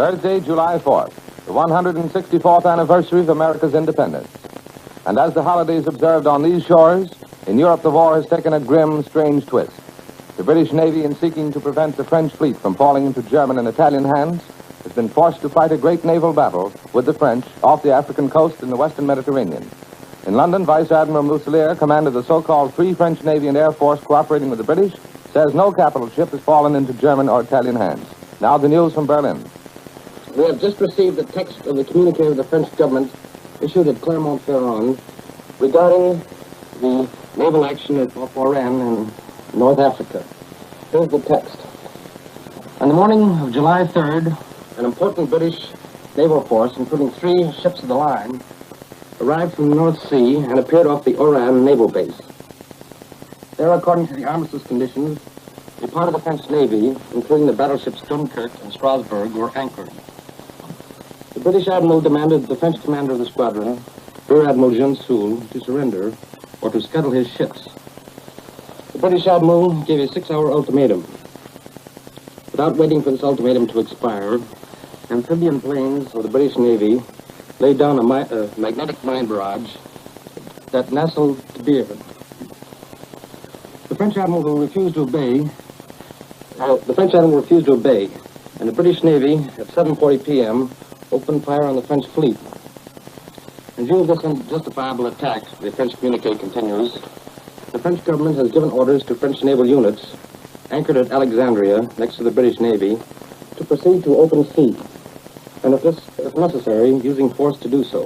Thursday, July 4th, the 164th anniversary of America's independence. And as the holidays observed on these shores, in Europe the war has taken a grim, strange twist. The British Navy, in seeking to prevent the French fleet from falling into German and Italian hands, has been forced to fight a great naval battle with the French off the African coast in the western Mediterranean. In London, Vice Admiral Muselier, commander of the so-called Free French Navy and Air Force cooperating with the British, says no capital ship has fallen into German or Italian hands. Now the news from Berlin. We have just received the text of the communique of the French government issued at Clermont-Ferrand regarding the naval action off Oran in North Africa. Here's the text. On the morning of July 3rd, an important British naval force, including 3 ships of the line, arrived from the North Sea and appeared off the Oran naval base. There, according to the armistice conditions, a part of the French Navy, including the battleships Dunkirk and Strasbourg, were anchored. The British admiral demanded the French commander of the squadron, Rear Admiral Cecil, to surrender or to scuttle his ships. The British admiral gave a 6-hour ultimatum. Without waiting for this ultimatum to expire, amphibian planes of the British Navy laid down a magnetic mine barrage that nestled to Beard. The French admiral refused to obey, and the British Navy, at 7:40 p.m., opened fire on the French fleet. In view of this unjustifiable attack, the French communique continues, the French government has given orders to French naval units anchored at Alexandria, next to the British Navy, to proceed to open sea, and if necessary, using force to do so.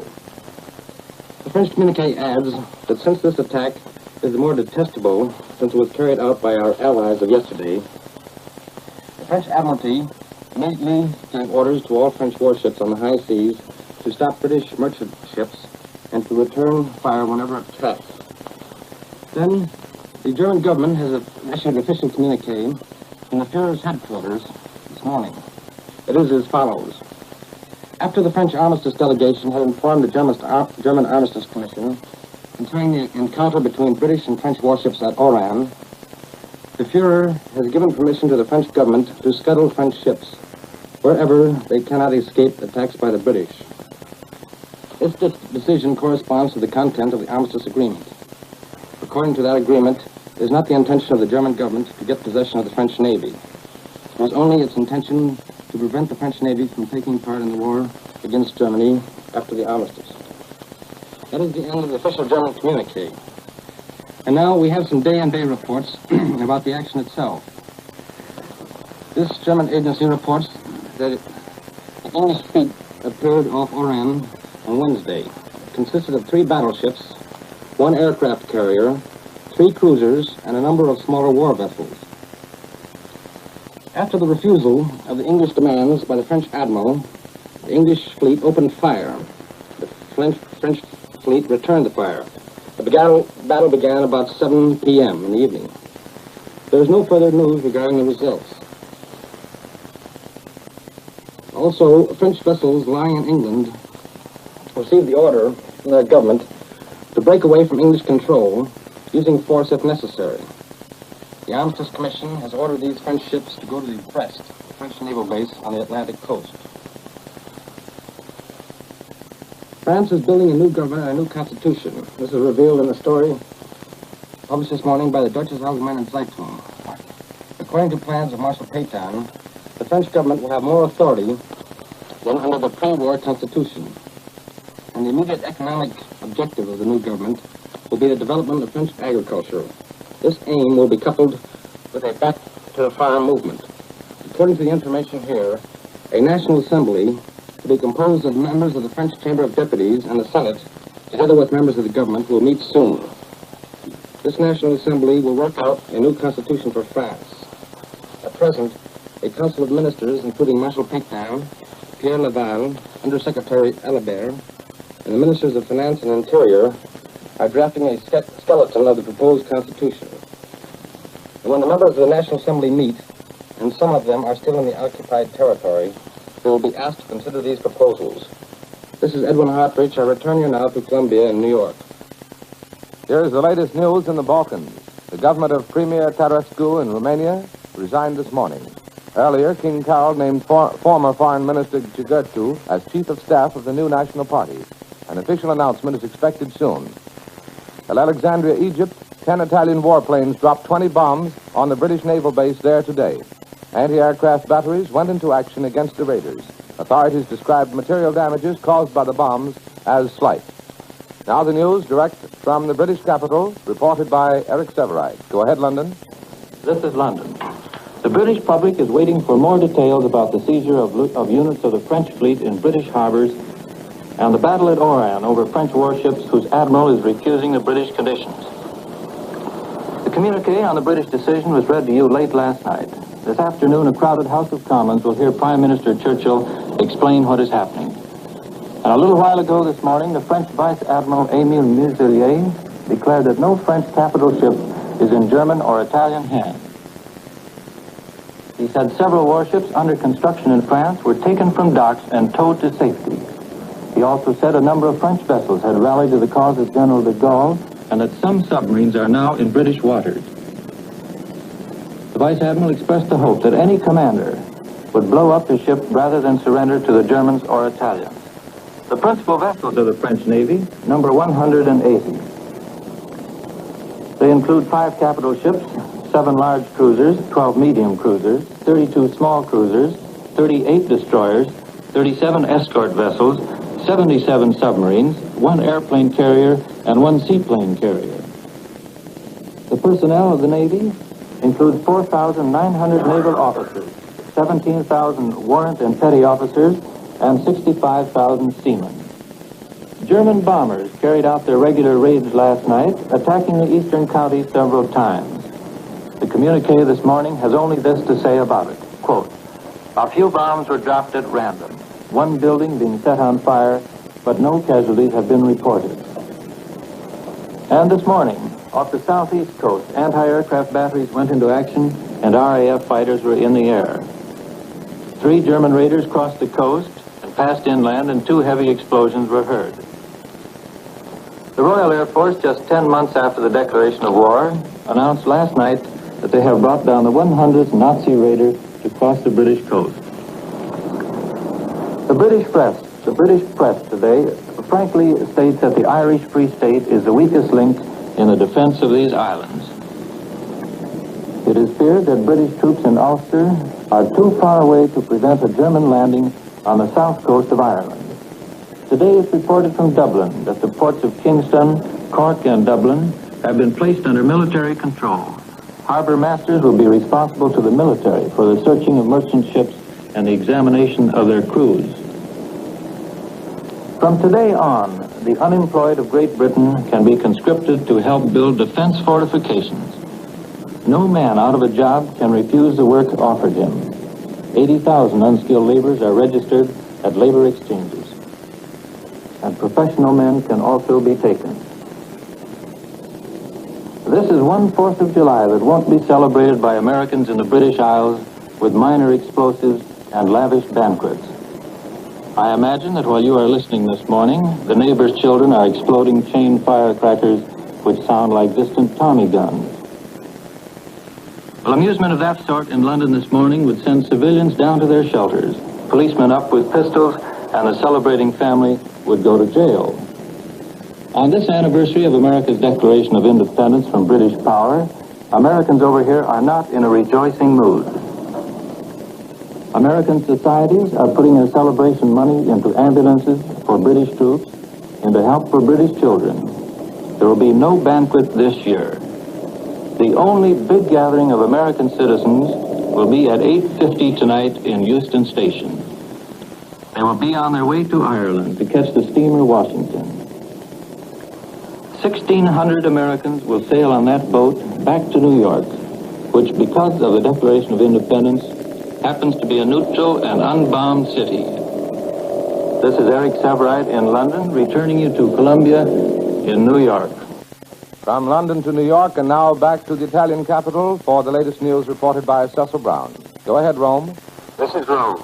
The French communique adds that since this attack is the more detestable since it was carried out by our allies of yesterday, the French Admiralty immediately gave orders to all French warships on the high seas to stop British merchant ships and to return fire whenever attacked. Then, the German government has issued an official communique from the Führer's headquarters this morning. It is as follows. After the French Armistice delegation had informed the German Armistice Commission concerning the encounter between British and French warships at Oran, the Führer has given permission to the French government to scuttle French ships wherever they cannot escape attacks by the British. This decision corresponds to the content of the Armistice Agreement. According to that agreement, it is not the intention of the German government to get possession of the French Navy. It was only its intention to prevent the French Navy from taking part in the war against Germany after the armistice. That is the end of the official German communique. And now we have some day-and-day reports about the action itself. This German agency reports that the English fleet appeared off Oran on Wednesday. It consisted of 3 battleships, 1 aircraft carrier, 3 cruisers, and a number of smaller war vessels. After the refusal of the English demands by the French admiral, the English fleet opened fire. The French fleet returned the fire. The battle began about 7 p.m. in the evening. There is no further news regarding the results. Also, French vessels lying in England received the order from their government to break away from English control, using force if necessary. The Armistice Commission has ordered these French ships to go to the Brest, the French naval base on the Atlantic coast. France is building a new government and a new constitution. This is revealed in a story published this morning by the Deutsche Allgemeine Zeitung. According to plans of Marshal Pétain, the French government will have more authority than under the pre-war constitution. And the immediate economic objective of the new government will be the development of French agriculture. This aim will be coupled with a back-to-the-farm movement. According to the information here, a National Assembly to be composed of members of the French Chamber of Deputies and the Senate, together with members of the government, will meet soon. This National Assembly will work out a new constitution for France. At present, a council of ministers, including Marshal Pétain, Pierre Laval, Undersecretary Alibert, and the ministers of Finance and Interior, are drafting a skeleton of the proposed constitution. And when the members of the National Assembly meet, and some of them are still in the occupied territory, they will be asked to consider these proposals. This is Edwin Hartrich. I return you now to Columbia in New York. Here is the latest news in the Balkans. The government of Premier Tarescu in Romania resigned this morning. Earlier, King Carol named former Foreign Minister Gigertu as Chief of Staff of the new National Party. An official announcement is expected soon. At Alexandria, Egypt, 10 Italian warplanes dropped 20 bombs on the British naval base there today. Anti-aircraft batteries went into action against the raiders. Authorities described material damages caused by the bombs as slight. Now the news direct from the British capital, reported by Eric Sevareid. Go ahead, London. This is London. The British public is waiting for more details about the seizure of units of the French fleet in British harbors and the battle at Oran over French warships whose admiral is refusing the British conditions. The communique on the British decision was read to you late last night. This afternoon, a crowded House of Commons will hear Prime Minister Churchill explain what is happening. And a little while ago this morning, the French Vice Admiral Émile Muselier declared that no French capital ship is in German or Italian hands. He said several warships under construction in France were taken from docks and towed to safety. He also said a number of French vessels had rallied to the cause of General de Gaulle and that some submarines are now in British waters. The Vice Admiral expressed the hope that any commander would blow up his ship rather than surrender to the Germans or Italians. The principal vessels of the French Navy number 180. They include 5 capital ships, 7 large cruisers, 12 medium cruisers, 32 small cruisers, 38 destroyers, 37 escort vessels, 77 submarines, 1 airplane carrier, and 1 seaplane carrier. The personnel of the Navy includes 4,900 naval officers, 17,000 warrant and petty officers, and 65,000 seamen. German bombers carried out their regular raids last night, attacking the eastern counties several times. The communique this morning has only this to say about it. Quote, a few bombs were dropped at random, 1 building being set on fire, but no casualties have been reported. And this morning, off the southeast coast, anti-aircraft batteries went into action and RAF fighters were in the air. 3 German raiders crossed the coast and passed inland, and 2 heavy explosions were heard. The Royal Air Force, just 10 months after the declaration of war, announced last night that they have brought down the 100th Nazi raider to cross the British coast. The British press today frankly states that the Irish Free State is the weakest link in the defense of these islands. It is feared that British troops in Ulster are too far away to prevent a German landing on the south coast of Ireland. Today it's reported from Dublin that the ports of Kingston, Cork, and Dublin have been placed under military control. Harbor masters will be responsible to the military for the searching of merchant ships and the examination of their crews. From today on, the unemployed of Great Britain can be conscripted to help build defense fortifications. No man out of a job can refuse the work offered him. 80,000 unskilled laborers are registered at labor exchanges. And professional men can also be taken. This is one 4th of July that won't be celebrated by Americans in the British Isles with minor explosives and lavish banquets. I imagine that while you are listening this morning, the neighbors' children are exploding chain firecrackers which sound like distant Tommy guns. Well, amusement of that sort in London this morning would send civilians down to their shelters, policemen up with pistols, and the celebrating family would go to jail. On this anniversary of America's Declaration of Independence from British power, Americans over here are not in a rejoicing mood. American societies are putting their celebration money into ambulances for British troops, into help for British children. There will be no banquet this year. The only big gathering of American citizens will be at 8:50 tonight in Euston Station. They will be on their way to Ireland to catch the steamer Washington. 1,600 Americans will sail on that boat back to New York, which, because of the Declaration of Independence, happens to be a neutral and unbombed city. This is Eric Sevareid in London, returning you to Columbia in New York. From London to New York, and now back to the Italian capital for the latest news reported by Cecil Brown. Go ahead, Rome. This is Rome.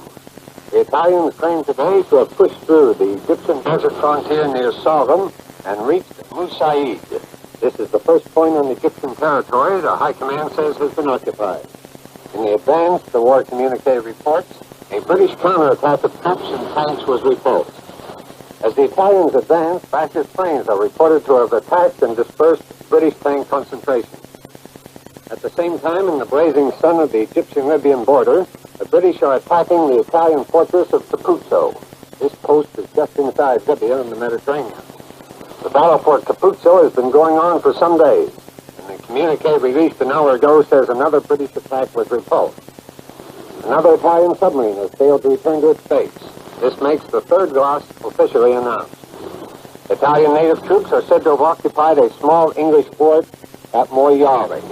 The Italians claim today to have pushed through the Egyptian desert frontier near Salvan and reached Musaid. This is the first point on Egyptian territory the High Command says has been occupied. In the advance, the war communique reports, a British counterattack of troops and tanks was repulsed. As the Italians advanced, fascist planes are reported to have attacked and dispersed British tank concentrations. At the same time, in the blazing sun of the Egyptian-Libyan border, the British are attacking the Italian fortress of Capuzzo. This post is just inside Libya in the Mediterranean. The battle for Capuzzo has been going on for some days, and the communique released an hour ago says another British attack was repulsed. Another Italian submarine has failed to return to its base. This makes the third loss officially announced. Italian native troops are said to have occupied a small English fort at Moyale.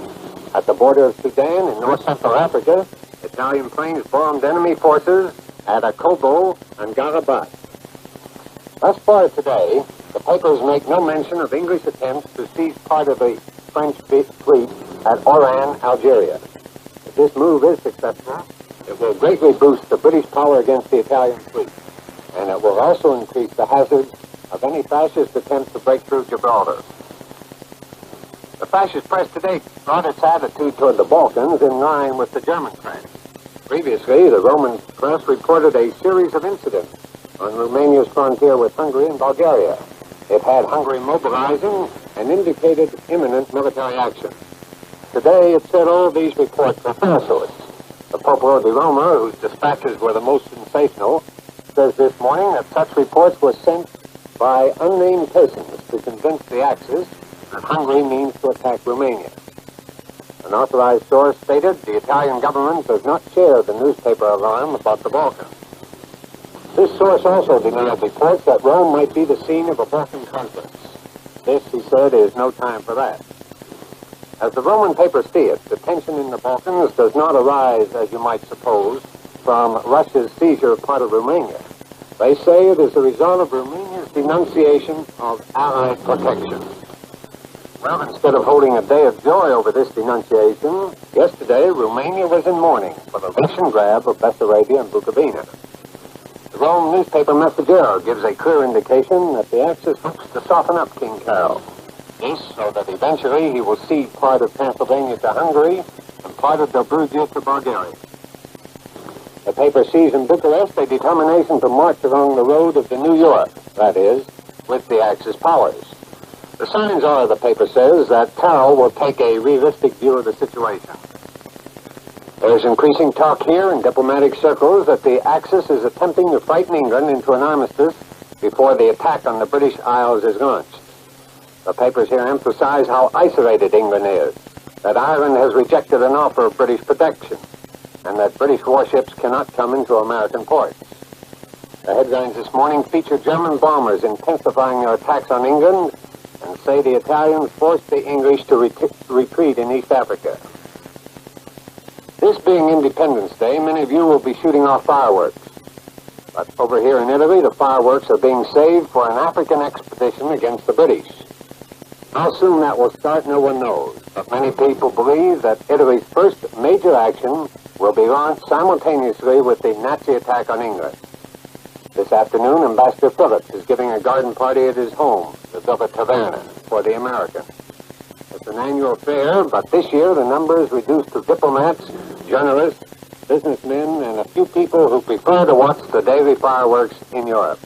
At the border of Sudan in north-central Africa, Italian planes bombed enemy forces at Akobo and Garabat. Thus far today, the papers make no mention of English attempts to seize part of the French fleet at Oran, Algeria. If this move is successful, it will greatly boost the British power against the Italian fleet, and it will also increase the hazards of any fascist attempts to break through Gibraltar. The fascist press today brought its attitude toward the Balkans in line with the German press. Previously, the Roman press reported a series of incidents on Romania's frontier with Hungary and Bulgaria. It had Hungary mobilizing and indicated imminent military action. Today, it said all these reports are falsehoods. The Popolo di Roma, whose dispatches were the most sensational, says this morning that such reports were sent by unnamed persons to convince the Axis that Hungary means to attack Romania. An authorized source stated the Italian government does not share the newspaper alarm about the Balkans. This source also denied reports that Rome might be the scene of a Balkan conference. This, he said, is no time for that. As the Roman papers see it, the tension in the Balkans does not arise, as you might suppose, from Russia's seizure of part of Romania. They say it is the result of Romania's denunciation of Allied protection. Well, instead of holding a day of joy over this denunciation, yesterday Romania was in mourning for the Russian grab of Bessarabia and Bukovina. The Rome newspaper Messaggero gives a clear indication that the Axis hopes to soften up King Carol. This, so that eventually he will cede part of Transylvania to Hungary and part of Dobruja to Bulgaria. The paper sees in Bucharest a determination to march along the road of the New York, that is, with the Axis powers. The signs are, the paper says, that Carroll will take a realistic view of the situation. There is increasing talk here in diplomatic circles that the Axis is attempting to frighten England into an armistice before the attack on the British Isles is launched. The papers here emphasize how isolated England is, that Ireland has rejected an offer of British protection, and that British warships cannot come into American ports. The headlines this morning feature German bombers intensifying their attacks on England and say the Italians forced the English to retreat in East Africa. This being Independence Day, many of you will be shooting off fireworks. But over here in Italy, the fireworks are being saved for an African expedition against the British. How soon that will start, no one knows. But many people believe that Italy's first major action will be launched simultaneously with the Nazi attack on England. This afternoon, Ambassador Phillips is giving a garden party at his home, the Villa Taverna, for the Americans. It's an annual fair, but this year the number is reduced to diplomats, journalists, businessmen, and a few people who prefer to watch the daily fireworks in Europe.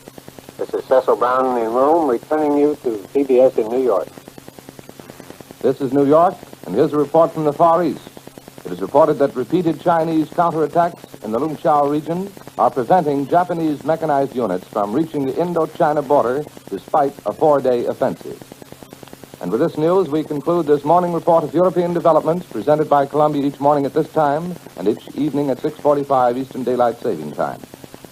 This is Cecil Brown in Rome, returning you to CBS in New York. This is New York, and here's a report from the Far East. It is reported that repeated Chinese counterattacks in the Lungshao region are preventing Japanese mechanized units from reaching the Indochina border despite a 4-day offensive. And with this news, we conclude this morning report of European developments presented by Columbia each morning at this time and each evening at 6:45 Eastern Daylight Saving Time.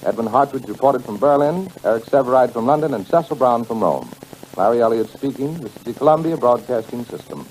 Edwin Hartrich reported from Berlin, Eric Sevareid from London, and Cecil Brown from Rome. Larry Elliott speaking. This is the Columbia Broadcasting System.